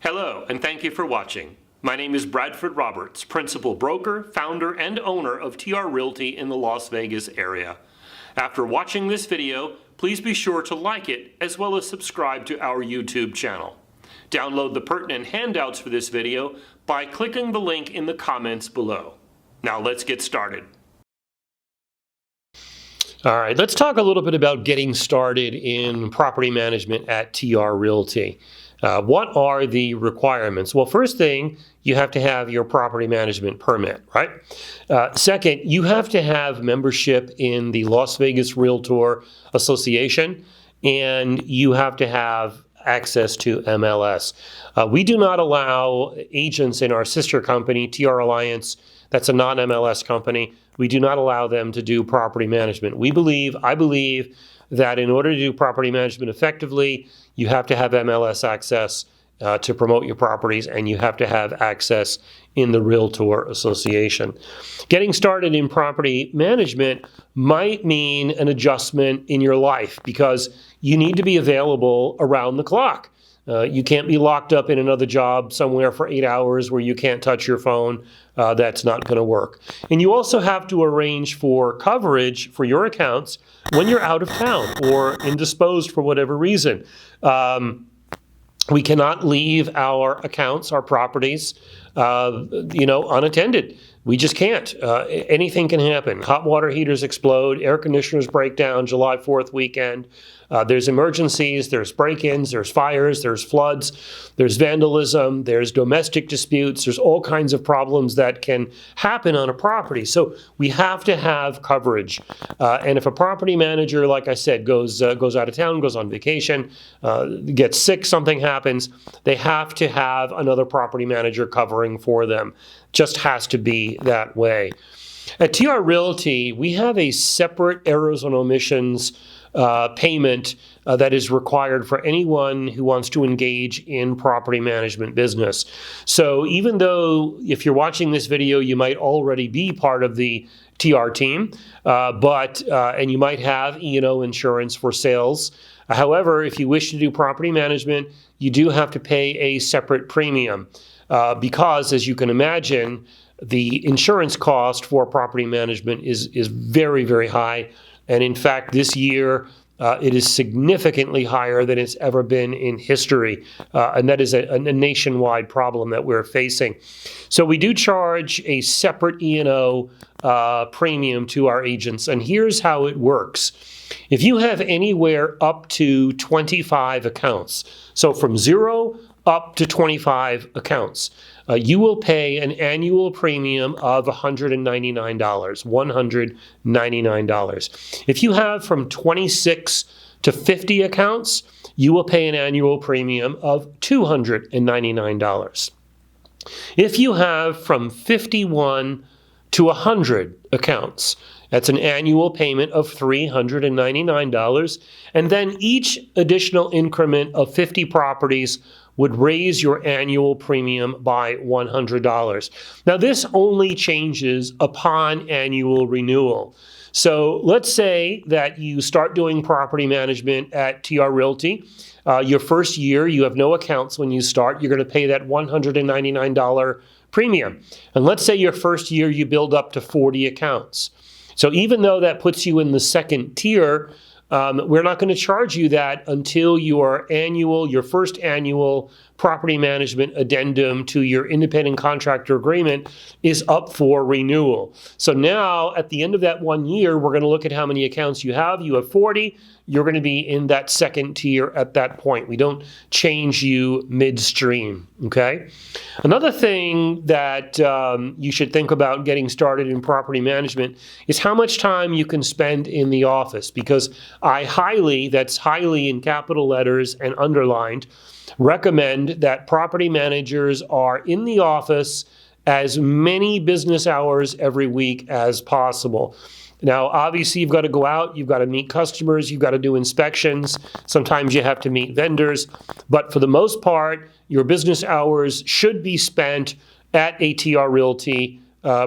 Hello, and thank you for watching. My name is Bradford Roberts, Principal Broker, Founder, and Owner of TR Realty in the Las Vegas area. After watching this video, please be sure to like it as well as subscribe to our YouTube channel. Download the pertinent handouts for this video by clicking the link in the comments below. Now let's get started. All right, let's talk a little bit about getting started in property management at TR Realty. What are the requirements? Well, first thing, you have to have your property management permit, right? Second, you have to have membership in the Las Vegas Realtor Association, and you have to have access to MLS. We do not allow agents in our sister company, TR Alliance, that's a non-MLS company. We do not allow them to do property management. I believe that in order to do property management effectively, you have to have MLS access to promote your properties, and you have to have access in the Realtor Association. Getting started in property management might mean an adjustment in your life because you need to be available around the clock. You can't be locked up in another job somewhere for 8 hours where you can't touch your phone. That's not going to work. And you also have to arrange for coverage for your accounts when you're out of town or indisposed for whatever reason. We cannot leave our accounts, our properties, unattended. We just can't. Anything can happen. Hot water heaters explode, air conditioners break down July 4th weekend. There's emergencies, there's break-ins, there's fires, there's floods, there's vandalism, there's domestic disputes, there's all kinds of problems that can happen on a property. So we have to have coverage. And if a property manager, like I said, goes out of town, goes on vacation, gets sick, something happens, they have to have another property manager covering for them. Just has to be that way. At TR Realty, we have a separate errors and omissions payment that is required for anyone who wants to engage in property management business. So even though if you're watching this video, you might already be part of the TR team, and you might have E&O insurance for sales. However, if you wish to do property management, you do have to pay a separate premium because, as you can imagine, the insurance cost for property management is very, very high. And in fact, this year, it is significantly higher than it's ever been in history. And that is a nationwide problem that we're facing. So we do charge a separate E&O premium to our agents. And here's how it works. If you have anywhere up to 25 accounts, so from 0 up to 25 accounts, you will pay an annual premium of $199. If you have from 26 to 50 accounts, you will pay an annual premium of $299. If you have from 51 to 100 accounts, that's an annual payment of $399. And then each additional increment of 50 properties would raise your annual premium by $100. Now, this only changes upon annual renewal. So let's say that you start doing property management at TR Realty. Your first year, you have no accounts when you start. You're going to pay that $199 premium. And let's say your first year, you build up to 40 accounts. So even though that puts you in the second tier, we're not going to charge you that until your first annual property management addendum to your independent contractor agreement is up for renewal. So now at the end of that 1 year, we're going to look at how many accounts you have. You have 40. You're going to be in that second tier at that point. We don't change you midstream, okay? Another thing that you should think about getting started in property management is how much time you can spend in the office, because that's highly in capital letters and underlined, recommend that property managers are in the office as many business hours every week as possible. Now, obviously, you've got to go out, you've got to meet customers, you've got to do inspections. Sometimes you have to meet vendors. But for the most part, your business hours should be spent at a TR Realty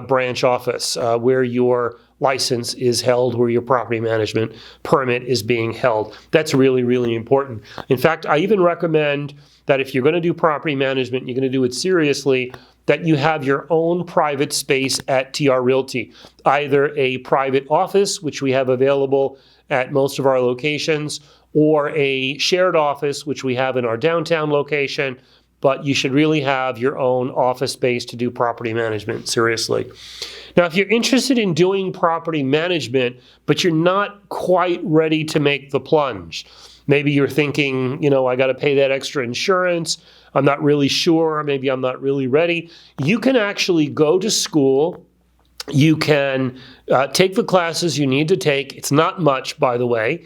branch office where your license is held, where your property management permit is being held. That's really, really important. In fact, I even recommend that if you're going to do property management, you're going to do it seriously, that you have your own private space at TR Realty, either a private office, which we have available at most of our locations, or a shared office, which we have in our downtown location. But you should really have your own office space to do property management seriously. Now, if you're interested in doing property management, but you're not quite ready to make the plunge, maybe you're thinking, I got to pay that extra insurance, I'm not really sure, maybe I'm not really ready, you can actually go to school. You can take the classes you need to take. It's not much, by the way.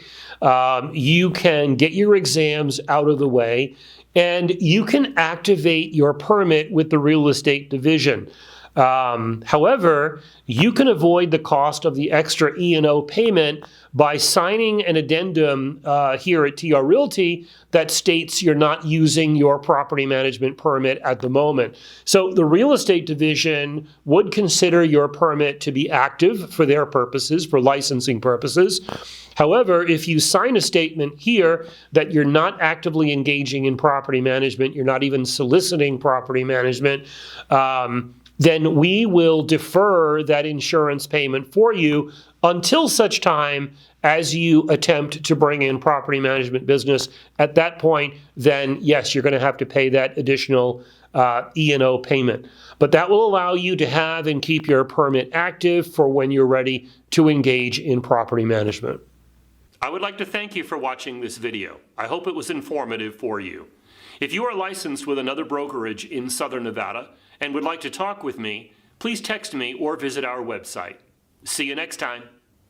You can get your exams out of the way, and you can activate your permit with the real estate division. However, you can avoid the cost of the extra E&O payment by signing an addendum here at TR Realty that states you're not using your property management permit at the moment. So the real estate division would consider your permit to be active for their purposes, for licensing purposes. However, if you sign a statement here that you're not actively engaging in property management, you're not even soliciting property management, then we will defer that insurance payment for you until such time as you attempt to bring in property management business. At that point, then yes, you're going to have to pay that additional E&O payment. But that will allow you to have and keep your permit active for when you're ready to engage in property management. I would like to thank you for watching this video. I hope it was informative for you. If you are licensed with another brokerage in Southern Nevada and would like to talk with me, please text me or visit our website. See you next time.